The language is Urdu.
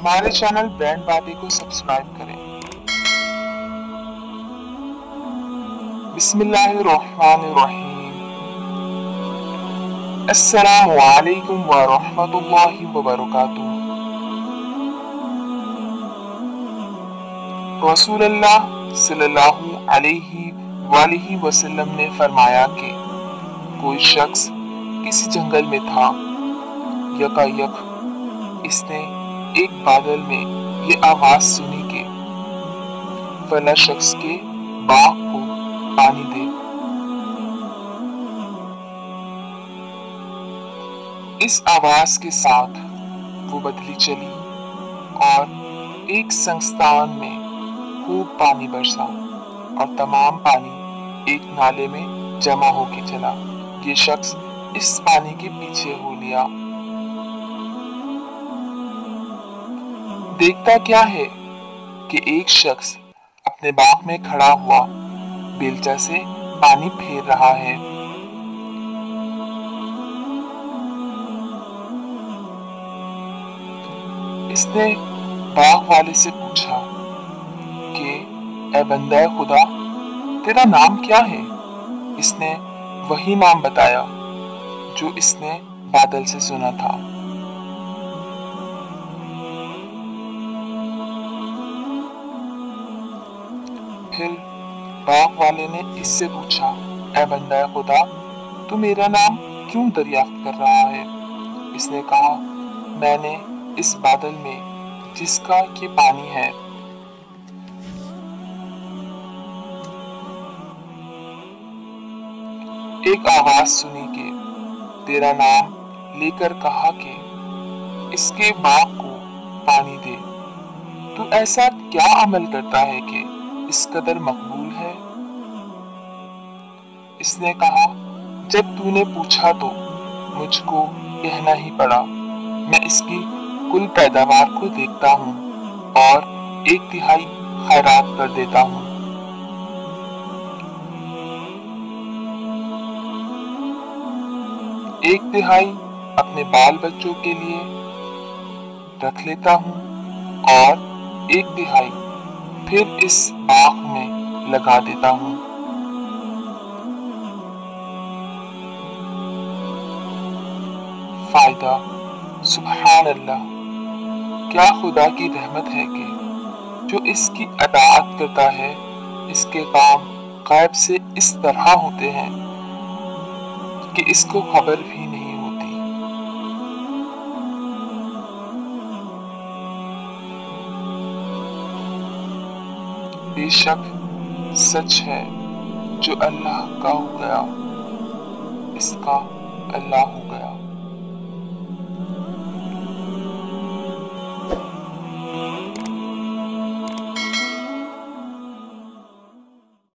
ہمارے چینل برانڈ باتیں کو سبسکرائب کریں۔ بسم اللہ الرحمن الرحیم۔ السلام علیکم ورحمۃ اللہ وبرکاتہ۔ رسول اللہ صلی اللہ علیہ وآلہ وسلم نے فرمایا کہ کوئی شخص کسی جنگل میں تھا، یکایک اس نے ایک بادل میں یہ آواز سنی کہ فلاں شخص کے باغ کو پانی دے۔ اس آواز کے ساتھ وہ بدلی چلی اور ایک سنگستان میں خوب پانی برسا اور تمام پانی ایک نالے میں جمع ہو کے چلا۔ یہ شخص اس پانی کے پیچھے ہو لیا۔ دیکھتا کیا ہے کہ ایک شخص اپنے باغ میں کھڑا ہوا بیلچہ سے پانی پھیر رہا ہے۔ اس نے باغ والے سے پوچھا کہ اے بندہ خدا، تیرا نام کیا ہے؟ اس نے وہی نام بتایا جو اس نے بادل سے سنا تھا۔ پھر باغ والے نے اس سے پوچھا، اے بندہ خدا، تو میرا نام کیوں دریافت کر رہا ہے؟ اس نے کہا، میں نے اس بادل میں جس کا یہ پانی ہے ایک آواز سنی کہ تیرا نام لے کر کہا کہ اس کے باغ کو پانی دے۔ تو ایسا کیا عمل کرتا ہے کہ اس قدر مقبول ہے؟ اس نے کہا، جب تو نے پوچھا تو مجھ کو کہنا ہی پڑا۔ میں اس کی کل پیداوار کو دیکھتا ہوں اور 1/3 خیرات کر دیتا ہوں۔ ایک تہائی اپنے بال بچوں کے لیے رکھ لیتا ہوں اور 1/3 پھر اس باغ میں لگا دیتا ہوں۔ فائدہ: سبحان اللہ، کیا خدا کی رحمت ہے کہ جو اس کی اطاعت کرتا ہے اس کے کام غیب سے اس طرح ہوتے ہیں کہ اس کو خبر بھی نہیں ہوتی۔ بے شک سچ ہے جو اللہ کا ہو گیا، اس کا اللہ ہو گیا۔